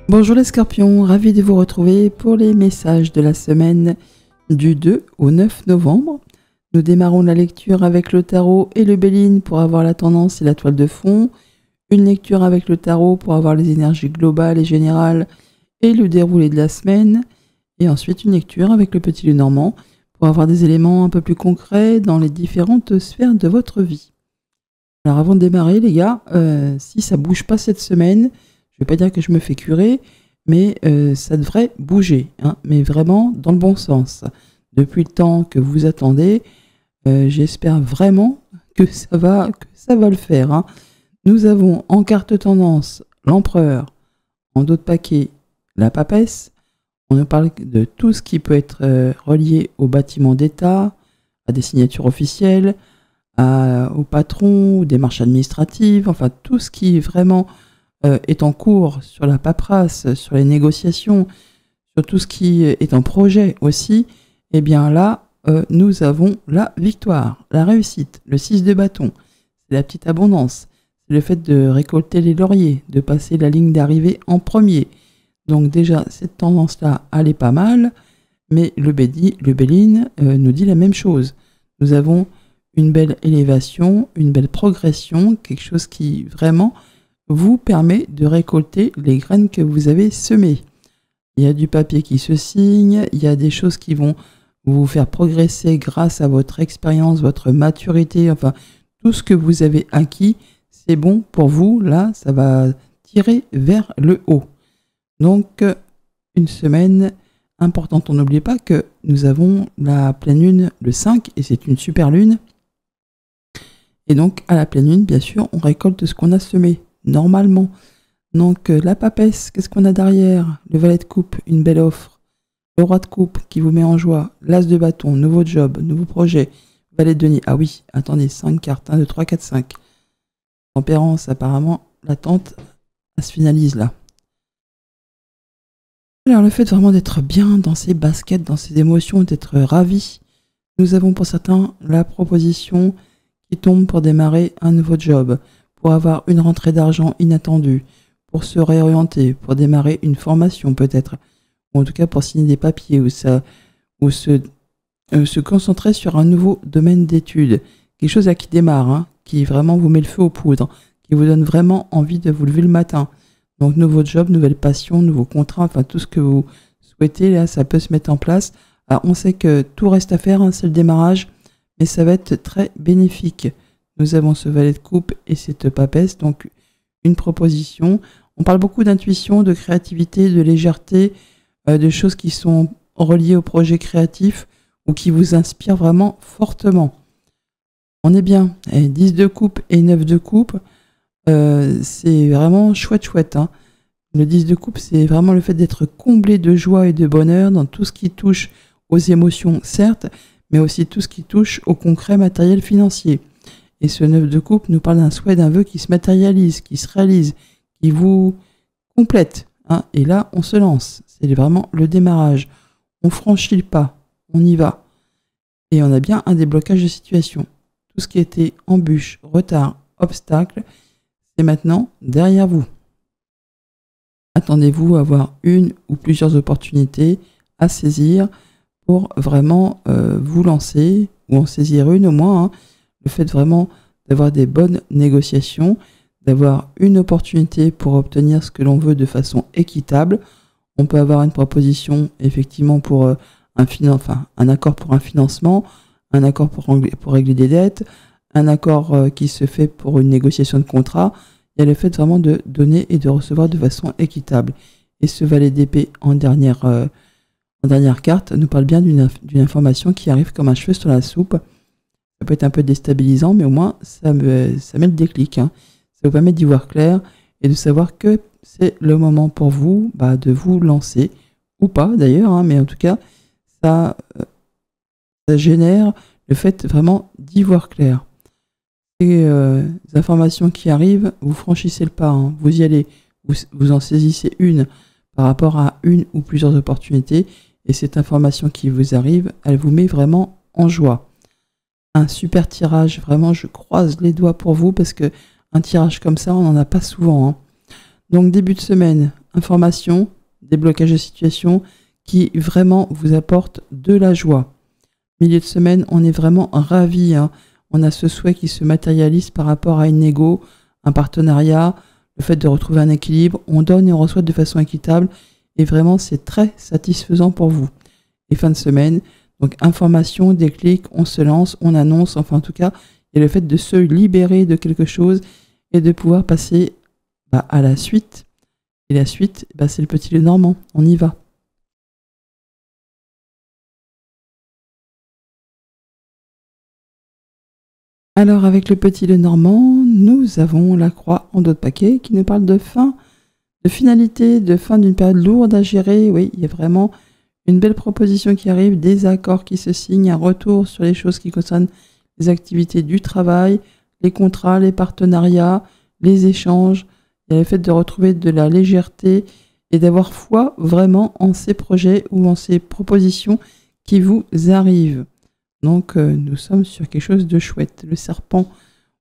Bonjour les scorpions, ravi de vous retrouver pour les messages de la semaine du 2 au 9 novembre. Nous démarrons la lecture avec le tarot et le Béline pour avoir la tendance et la toile de fond. Une lecture avec le tarot pour avoir les énergies globales et générales et le déroulé de la semaine. Et ensuite une lecture avec le petit Lenormand pour avoir des éléments un peu plus concrets dans les différentes sphères de votre vie. Alors avant de démarrer les gars, si ça bouge pas cette semaine, je ne vais pas dire que je me fais curer, mais ça devrait bouger, hein, mais vraiment dans le bon sens. Depuis le temps que vous attendez, j'espère vraiment que ça va le faire. Hein. Nous avons en carte tendance l'empereur, en dos de paquet la papesse. On nous parle de tout ce qui peut être relié au bâtiment d'État, à des signatures officielles, au patron, aux démarches administratives, enfin tout ce qui vraiment est en cours sur la paperasse, sur les négociations, sur tout ce qui est en projet aussi, et bien là, nous avons la victoire, la réussite, le 6 de bâton, c'est la petite abondance, c'est le fait de récolter les lauriers, de passer la ligne d'arrivée en premier. Donc déjà, cette tendance-là, elle est pas mal, mais le Béline nous dit la même chose. Nous avons une belle élévation, une belle progression, quelque chose qui vraiment vous permet de récolter les graines que vous avez semées. Il y a du papier qui se signe, il y a des choses qui vont vous faire progresser grâce à votre expérience, votre maturité, enfin tout ce que vous avez acquis, c'est bon pour vous, là ça va tirer vers le haut. Donc une semaine importante, on n'oublie pas que nous avons la pleine lune le 5 et c'est une super lune. Et donc à la pleine lune, bien sûr, on récolte ce qu'on a semé. Normalement. Donc la papesse, qu'est-ce qu'on a derrière? Le valet de coupe, une belle offre. Le roi de coupe qui vous met en joie. L'as de bâton, nouveau job, nouveau projet. Valet de denier, ah oui, attendez, 5 cartes, 1, 2, 3, 4, 5. Tempérance, apparemment, l'attente, elle se finalise là. Alors le fait vraiment d'être bien dans ses baskets, dans ses émotions, d'être ravi. Nous avons pour certains la proposition qui tombe pour démarrer un nouveau job, pour avoir une rentrée d'argent inattendue, pour se réorienter, pour démarrer une formation peut-être, ou en tout cas pour signer des papiers, ou se concentrer sur un nouveau domaine d'études, quelque chose là qui démarre, hein, qui vraiment vous met le feu aux poudres, qui vous donne vraiment envie de vous lever le matin. Donc nouveau job, nouvelle passion, nouveau contrat, enfin tout ce que vous souhaitez, là ça peut se mettre en place. Alors on sait que tout reste à faire, hein, c'est le démarrage, mais ça va être très bénéfique. Nous avons ce valet de coupe et cette papesse, donc une proposition. On parle beaucoup d'intuition, de créativité, de légèreté, de choses qui sont reliées au projet créatif ou qui vous inspirent vraiment fortement. On est bien. Et 10 de coupe et 9 de coupe, c'est vraiment chouette. Hein. Le 10 de coupe, c'est vraiment le fait d'être comblé de joie et de bonheur dans tout ce qui touche aux émotions, certes, mais aussi tout ce qui touche au concret matériel financier. Et ce 9 de coupe nous parle d'un souhait, d'un vœu qui se matérialise, qui se réalise, qui vous complète. Hein. Et là, on se lance. C'est vraiment le démarrage. On franchit le pas. On y va. Et on a bien un déblocage de situation. Tout ce qui était embûche, retard, obstacle, c'est maintenant derrière vous. Attendez-vous à avoir une ou plusieurs opportunités à saisir pour vraiment vous lancer, ou en saisir une au moins, hein. Le fait vraiment d'avoir des bonnes négociations, d'avoir une opportunité pour obtenir ce que l'on veut de façon équitable. On peut avoir une proposition effectivement pour un accord pour un financement, un accord pour régler des dettes, un accord qui se fait pour une négociation de contrat. Il y a le fait vraiment de donner et de recevoir de façon équitable. Et ce valet d'épée en dernière carte nous parle bien d'une information qui arrive comme un cheveu sur la soupe. Ça peut être un peu déstabilisant, mais au moins, ça met le déclic. Hein. Ça vous permet d'y voir clair et de savoir que c'est le moment pour vous de vous lancer, ou pas d'ailleurs, hein, mais en tout cas, ça génère le fait vraiment d'y voir clair. Les informations qui arrivent, vous franchissez le pas, hein, vous y allez, vous en saisissez une par rapport à une ou plusieurs opportunités, et cette information qui vous arrive, elle vous met vraiment en joie. Un super tirage, vraiment je croise les doigts pour vous parce que un tirage comme ça on n'en a pas souvent. Hein. Donc début de semaine informations, déblocage de situation qui vraiment vous apportent de la joie. Milieu de semaine, on est vraiment ravis, hein. On a ce souhait qui se matérialise par rapport à une négo, un partenariat, le fait de retrouver un équilibre. On donne et on reçoit de façon équitable et vraiment c'est très satisfaisant pour vous. Et fin de semaine, donc information, déclic, on se lance, on annonce, enfin en tout cas, il y a le fait de se libérer de quelque chose et de pouvoir passer à la suite. Et la suite, c'est le petit Lenormand, on y va. Alors avec le petit Lenormand, nous avons la croix en dos de paquet qui nous parle de fin, de finalité, de fin d'une période lourde à gérer. Oui, il y a vraiment une belle proposition qui arrive, des accords qui se signent, un retour sur les choses qui concernent les activités du travail, les contrats, les partenariats, les échanges. Il y a le fait de retrouver de la légèreté et d'avoir foi vraiment en ces projets ou en ces propositions qui vous arrivent. Donc nous sommes sur quelque chose de chouette. Le serpent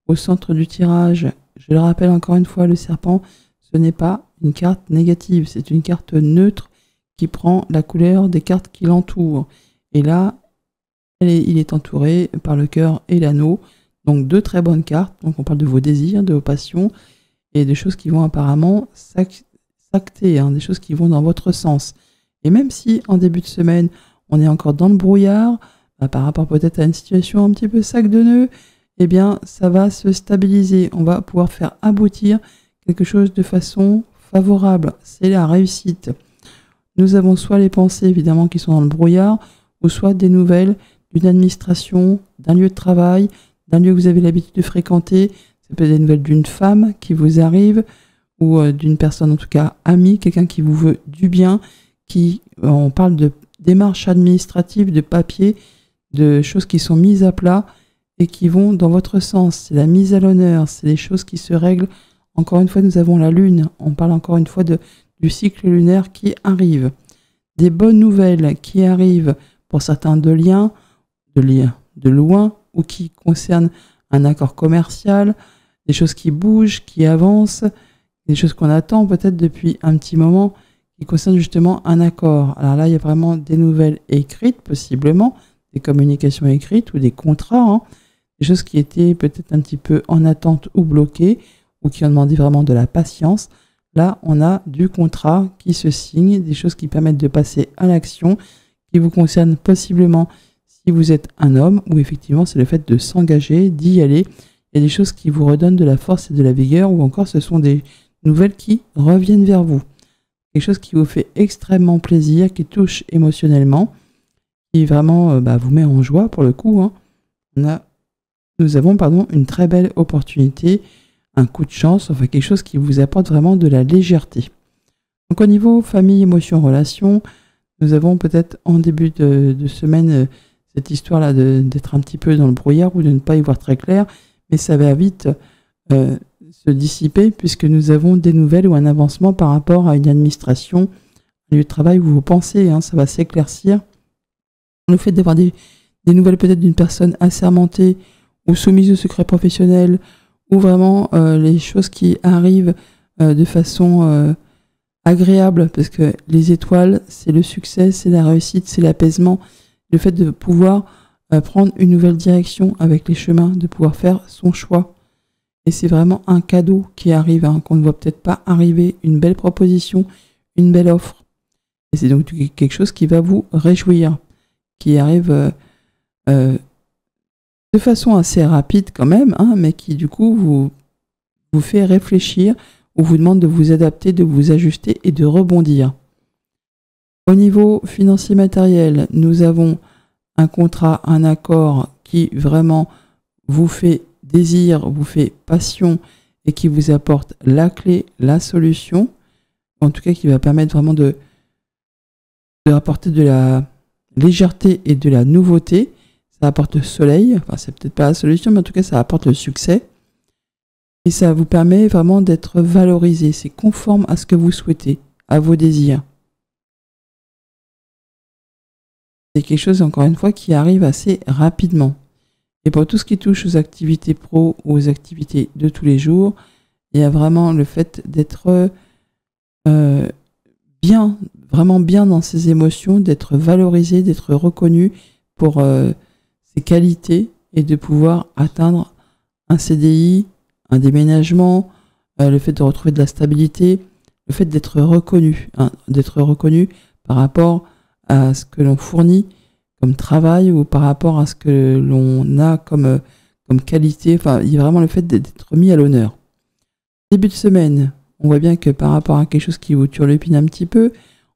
au centre du tirage, je le rappelle encore une fois, le serpent, ce n'est pas une carte négative, c'est une carte neutre qui prend la couleur des cartes qui l'entourent. Et là, il est entouré par le cœur et l'anneau. Donc deux très bonnes cartes. Donc on parle de vos désirs, de vos passions et des choses qui vont apparemment s'acter, hein, des choses qui vont dans votre sens. Et même si en début de semaine, on est encore dans le brouillard, par rapport peut-être à une situation un petit peu sac de nœuds, eh bien ça va se stabiliser. On va pouvoir faire aboutir quelque chose de façon favorable. C'est la réussite. Nous avons soit les pensées évidemment qui sont dans le brouillard, ou soit des nouvelles d'une administration, d'un lieu de travail, d'un lieu que vous avez l'habitude de fréquenter. Ça peut être des nouvelles d'une femme qui vous arrive, ou d'une personne en tout cas amie, quelqu'un qui vous veut du bien, on parle de démarches administratives, de papiers, de choses qui sont mises à plat et qui vont dans votre sens. C'est la mise à l'honneur, c'est les choses qui se règlent. Encore une fois, nous avons la lune. On parle encore une fois du cycle lunaire qui arrive. Des bonnes nouvelles qui arrivent pour certains de liens, de loin, ou qui concernent un accord commercial, des choses qui bougent, qui avancent, des choses qu'on attend peut-être depuis un petit moment, qui concernent justement un accord. Alors là, il y a vraiment des nouvelles écrites, possiblement, des communications écrites ou des contrats, hein, des choses qui étaient peut-être un petit peu en attente ou bloquées, ou qui ont demandé vraiment de la patience. Là, on a du contrat qui se signe, des choses qui permettent de passer à l'action, qui vous concernent possiblement si vous êtes un homme, ou effectivement c'est le fait de s'engager, d'y aller. Il y a des choses qui vous redonnent de la force et de la vigueur, ou encore ce sont des nouvelles qui reviennent vers vous. Quelque chose qui vous fait extrêmement plaisir, qui touche émotionnellement, qui vraiment vous met en joie pour le coup, hein. Nous avons une très belle opportunité, un coup de chance, enfin quelque chose qui vous apporte vraiment de la légèreté. Donc au niveau famille, émotion, relation, nous avons peut-être en début de semaine cette histoire-là d'être un petit peu dans le brouillard ou de ne pas y voir très clair, mais ça va vite se dissiper puisque nous avons des nouvelles ou un avancement par rapport à une administration, un lieu de travail où vous pensez, hein, ça va s'éclaircir. Le fait d'avoir des nouvelles peut-être d'une personne assermentée ou soumise au secret professionnel, ou vraiment les choses qui arrivent de façon agréable, parce que les étoiles, c'est le succès, c'est la réussite, c'est l'apaisement, le fait de pouvoir prendre une nouvelle direction avec les chemins, de pouvoir faire son choix. Et c'est vraiment un cadeau qui arrive, hein, qu'on ne voit peut-être pas arriver, une belle proposition, une belle offre. Et c'est donc quelque chose qui va vous réjouir, qui arrive de façon assez rapide quand même, hein, mais qui du coup vous fait réfléchir ou vous demande de vous adapter, de vous ajuster et de rebondir. Au niveau financier matériel, nous avons un contrat, un accord qui vraiment vous fait désir, vous fait passion et qui vous apporte la clé, la solution, en tout cas qui va permettre vraiment de apporter de la légèreté et de la nouveauté. Ça apporte le soleil, enfin c'est peut-être pas la solution, mais en tout cas ça apporte le succès. Et ça vous permet vraiment d'être valorisé, c'est conforme à ce que vous souhaitez, à vos désirs. C'est quelque chose, encore une fois, qui arrive assez rapidement. Et pour tout ce qui touche aux activités pro ou aux activités de tous les jours, il y a vraiment le fait d'être bien, vraiment bien dans ses émotions, d'être valorisé, d'être reconnu pour ses qualités et de pouvoir atteindre un CDI, un déménagement, le fait de retrouver de la stabilité, le fait d'être reconnu, hein, d'être reconnu par rapport à ce que l'on fournit comme travail ou par rapport à ce que l'on a comme qualité. Enfin, il y a vraiment le fait d'être mis à l'honneur. Début de semaine, on voit bien que par rapport à quelque chose qui vous turlupine un petit peu,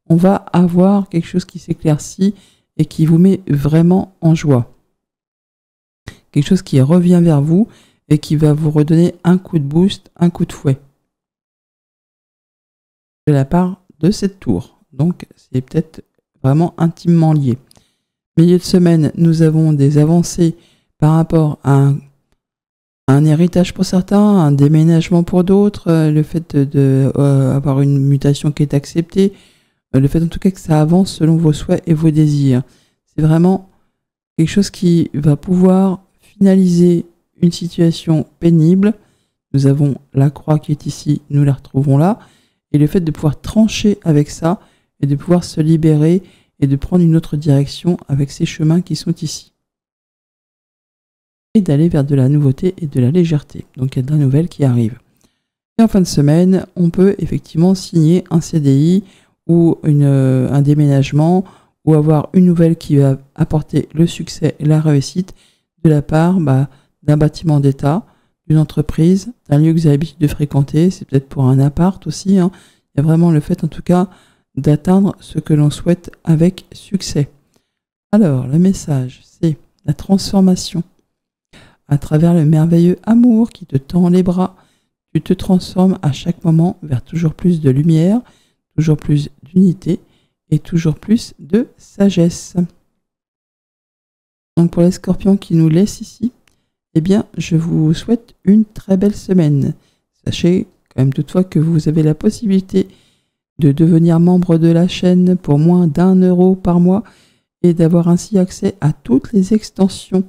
on va avoir quelque chose qui s'éclaircit et qui vous met vraiment en joie. Quelque chose qui revient vers vous et qui va vous redonner un coup de boost, un coup de fouet. De la part de cette tour. Donc, c'est peut-être vraiment intimement lié. Milieu de semaine, nous avons des avancées par rapport à un héritage pour certains, un déménagement pour d'autres, le fait d'avoir une mutation qui est acceptée, le fait en tout cas que ça avance selon vos souhaits et vos désirs. C'est vraiment quelque chose qui va pouvoir finaliser une situation pénible. Nous avons la croix qui est ici, nous la retrouvons là. Et le fait de pouvoir trancher avec ça et de pouvoir se libérer et de prendre une autre direction avec ces chemins qui sont ici. Et d'aller vers de la nouveauté et de la légèreté. Donc il y a de la nouvelle qui arrive. Et en fin de semaine, on peut effectivement signer un CDI ou un déménagement ou avoir une nouvelle qui va apporter le succès et la réussite de la part d'un bâtiment d'État, d'une entreprise, d'un lieu que vous avez l'habitude de fréquenter, c'est peut-être pour un appart aussi. Hein. Il y a vraiment le fait en tout cas d'atteindre ce que l'on souhaite avec succès. Alors, le message, c'est la transformation. À travers le merveilleux amour qui te tend les bras, tu te transformes à chaque moment vers toujours plus de lumière, toujours plus d'unité et toujours plus de sagesse. Donc pour les scorpions qui nous laissent ici, eh bien, je vous souhaite une très belle semaine. Sachez quand même toutefois que vous avez la possibilité de devenir membre de la chaîne pour moins d'1 € par mois et d'avoir ainsi accès à toutes les extensions.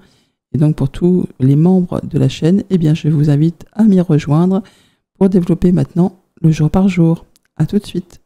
Et donc pour tous les membres de la chaîne, eh bien, je vous invite à m'y rejoindre pour développer maintenant le jour par jour. À tout de suite.